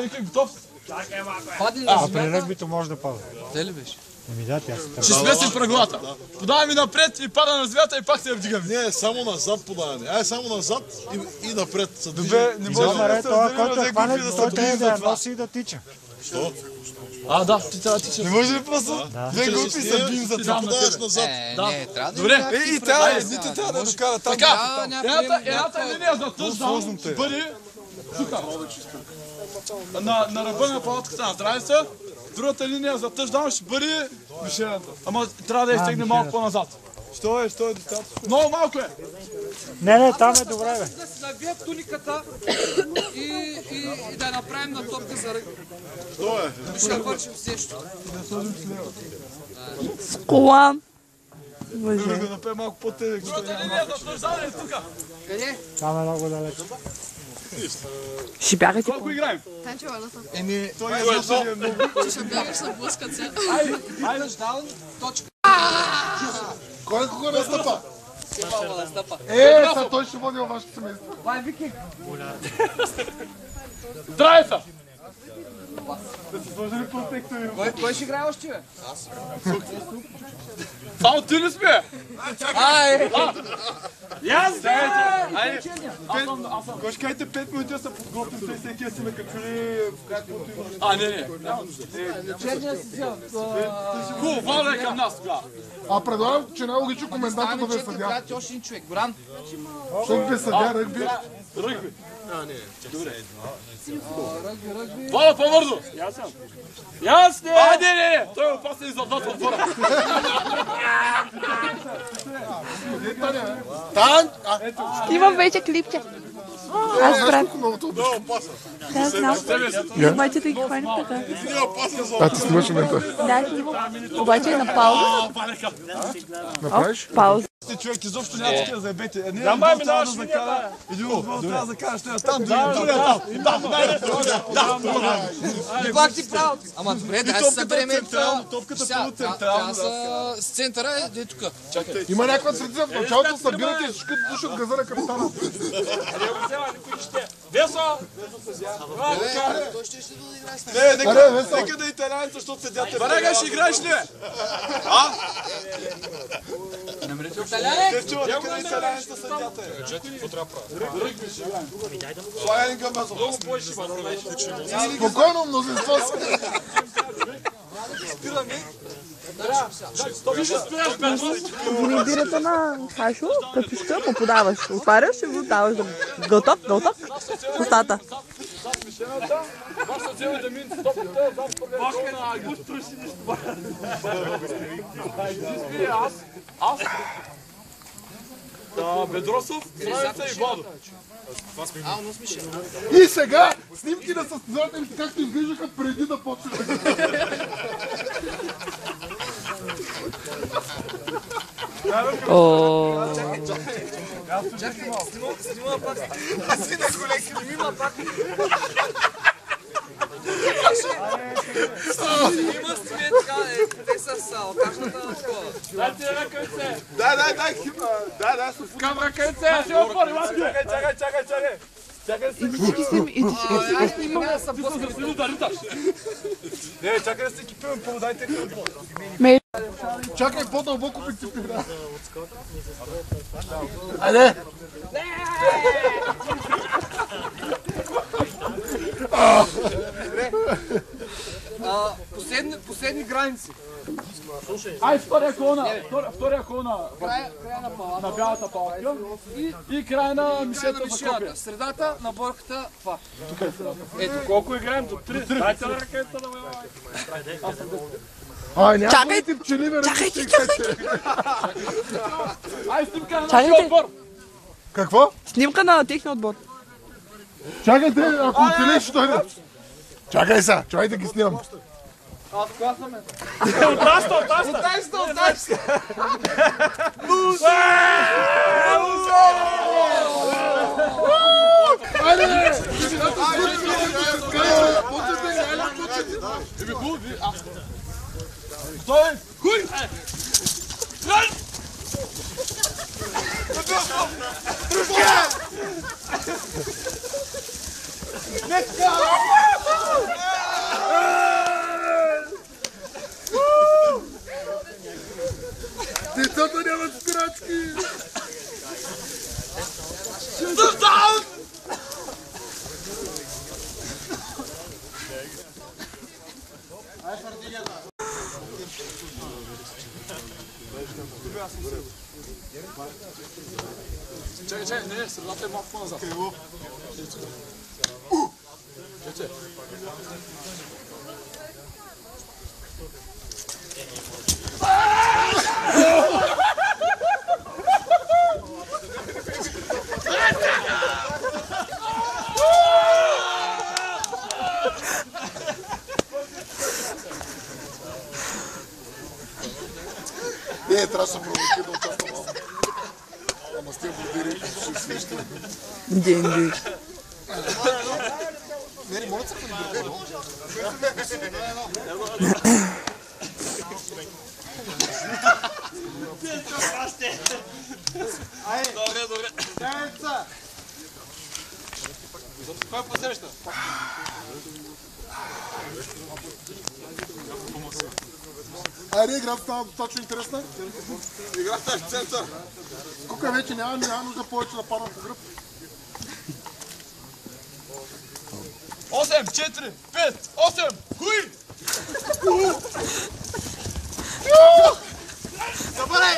Никой готов? При ръгбито може да пада. Те ли беше? Да, тя Ще смесим правилата. Подаваме напред и пада на земята и пак се вдигаме. Не, само назад подаване. Ай, само назад и напред. Добре, не може да се това, разделим който на хване, групи да той се трябва бие да за я това. носи и да тича. Що? Да, ти трябва да тичаш. Не може ли просто? Две групи се бием за това. Подаваш назад. Не, трябва да Добре, и едните трябва да докарат там. Така, едната линия за тъждаун ще бъде тук. На ръба на палатката на страница. Другата линия за тъждаун ще бъде мишената. Ама трябва да я изтегне малко по-назад. Що е достатъчно? Много малко е. Не, там е добре, бе. да си набият туниката и да направим на топка за ръгби. Що е? Ще вършим също. Колан. Да направи малко по-тежък. Другата линия за тъждаун е тук. Къде? Там е много далеч. Ще бягате. Колко играем? Еми, Той е много. Ще бягаш на блъскат се. Айде. тъждаун, точка. Кой кога настъпа? Мама да стъпа. Сега той ще води във вашето семейство. Това е викинг. Трайца! Да се сложи ли протектори? Кой ще играе още, бе? Само ти ли сме? Ай! Ясно! Айде! Аз съм. Кой ще кажете 5 минути да се подготвим, той всеки да си ме качули в каквото има. Не. Черния си взел. Хубаво, валя е към нас тогава. А предлагам, че най-логично коментатор да бе съдя. Играят още един човек. Горан. Защото бе съдя ръгби. Ръгби. Ръгби. Валя по-бързо! Ясно! Не! Той е опасен и за двата отбора. Тан! Имам вече клипче. Аз брат. Много те обичам. Да, знам. Обаче да ги хванем така. А, ти снимаш момента. Да, обаче е на пауза. Направиш? Пауза. Човек изобщо няма такива заебете. Един отбор трябва да закара. Един отбор трябва да закара, ще е там. И пак ти право. Ама добре, да се съберем. Топката Трябва полуцентрално. с центъра е тук. Има някаква средица в началото, събирате и всички души от газа на капитана. Весо! Нека да е италянец, защото седят. Барега, ще играеш ли? Нека да е италянец, седят. Слагай един към вас. Спокойно, мнозинство си. Вземи бирата на Хашо, капичка, му подаваш. Отваряш и го даваш да готов, устата. Вашата цел е да мине стопката, да аз. Бедросов, Страница и Владо. И сега снимки на състезателите както изглеждаха преди да почне. Чакай, снима пак. Аз си на колег, снима пак. Има снима така, те са с алкашната на школа. Дайте ръкавице! Да, към ръкавице! Ще отвори, чакай! Аз снима да са блъскали. Не, чакай да се екипирам, дайте отвор. Чакай, по-дълбоко принципира. Айде! Последни граници. Ай, втория хол Края на палата. на бялата палатка и края на мишета за копия. Средата на борката, това. Ето, колко играем? До 3. Дайте на ръката да Ай, няма да ти пчели, бе, Ай, снимка на Чакайте. нашия отбор! Какво? Снимка на техния отбор. Чакайте, ако оцелиш, ще дойде. Чакай сега, чакай да ги снимам. Аз класаме. Отраста! Айде! Стой! Хуй! Let's go! Защото нямат спирачки! Touchdown! Чакай, не, средата е малко по-назад. Чакай. Не, трябва да се провоки да участва малко. Ама с тия бодири ще свища. Денди. Не, не може да се подбирка. Добре. Кой посреща? Айде, играта става достатъчно интересна. Играта е в център. Скука вече няма нужда повече да падам по гръб. 8, 4, 5, 8, хуй! Забарай!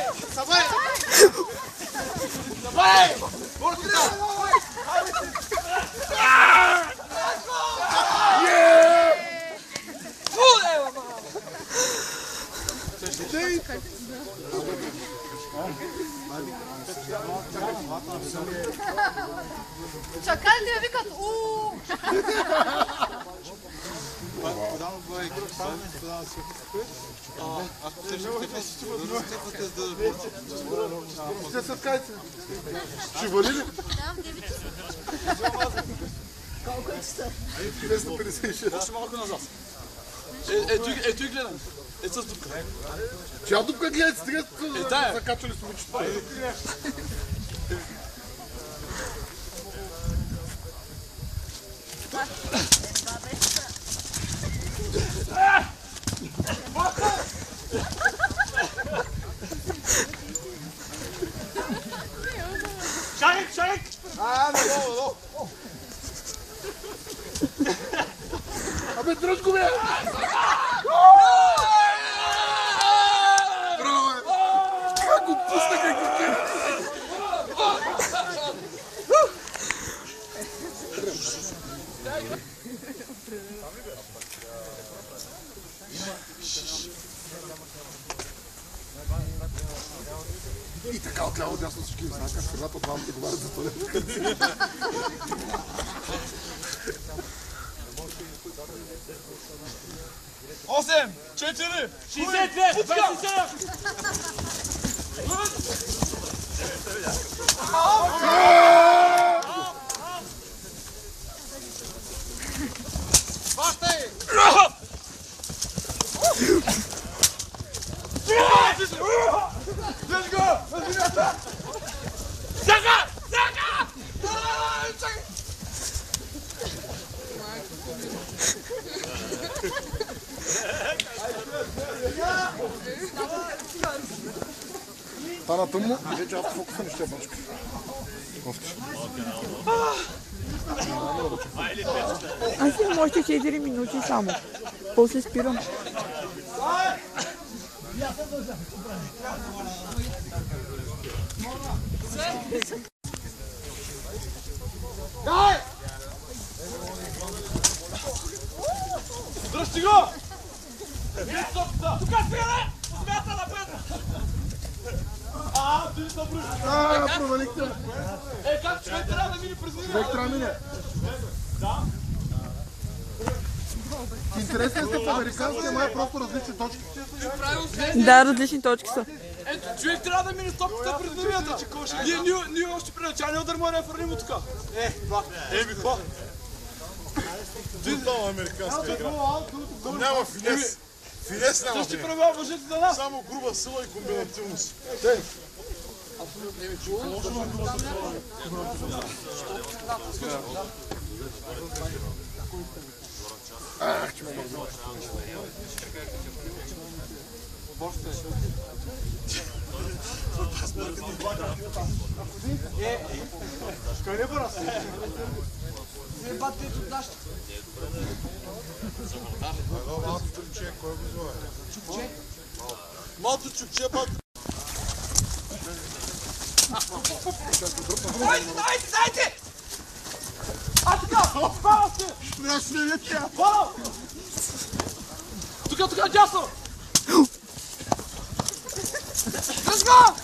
Борката! Чакали да викат уу! Ще се откайте. Ще вали ли? Колко е часа? 256. Още малко назад. Ето и гледам. Ето с дупка. Чия дупка гледате? Стига тая. закачали с момичето. Шарик! Абе, дръж го, бе! Браво, бе! Как го пусна, как го кера? И така отляво дясно всички им знака, в крилата от двамата говорят за това. 8, 4, 62! 27! Let's go! Сака! Стана тъмно, вече автофокуса не ще бачка. Аз имам още 4 минути само. После спирам. Дръжте го! Тук спираме! Смята напред! Ти са бръж! Провалихте! Как човек трябва да мине през него? Човек трябва да мине. Интересен сте в американския, май просто различни точки. Да, различни точки са. Ето, човек трябва да мине топката през линията. Ние още при началния удар му реферним от тук. Това. Тотално американска игра. Няма финес. Финес няма. Същи правила въжат за нас. Само груба сила и комбинативност. Малко чукче, малко. Дайте! А така! Спава се! Тук, дясно! Дръж го!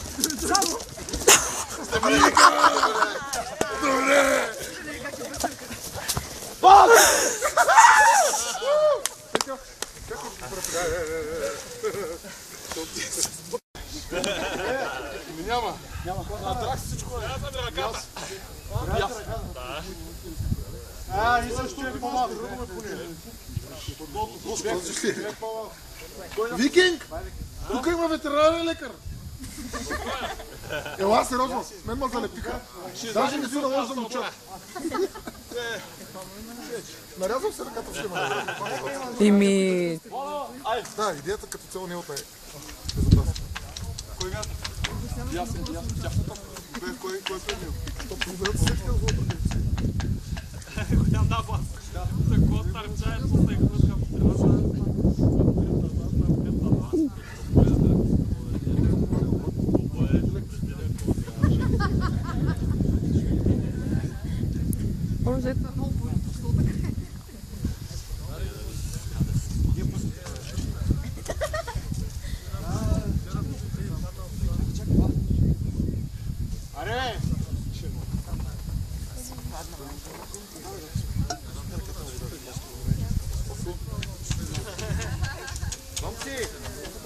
Викинг! Тук има ветеринарен лекар. Ела, сериозно, с мен ме залепиха. Даже не си наложи да муча. Нарязвам се ръката в шлема. Ими... Да, идеята като цяло не е от нея. Кой е предмил? Проблемът се така зло други.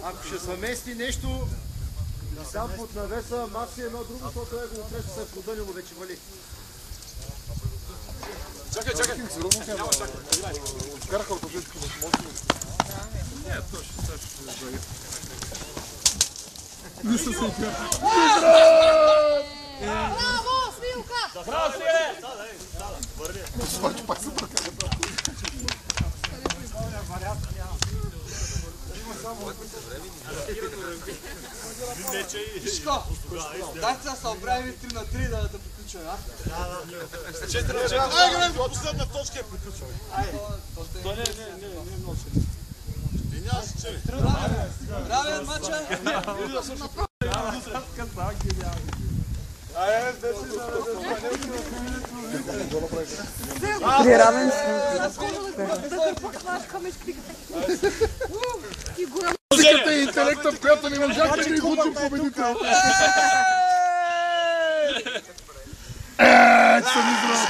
Ако ще се мести нещо, сам под навеса, маси едно друго, защото е го отрещо се е продънило, вече вали. Чакай, чакай. Няма чакай. Караха от ожетки, но може ли? Не, то ще нищо се отвя. Браво, Свилка! Браво, Свиле! Свърчи пак се пръка. Вишко! Дайте да се оправим 3 на 3 да приключваме, а? 4 на 4. Ай, грем, последна точка е приключваме. Здраве, мача! При равенство. Музиката и интелекта, в която не можахте да излучим победител. Че съм израз.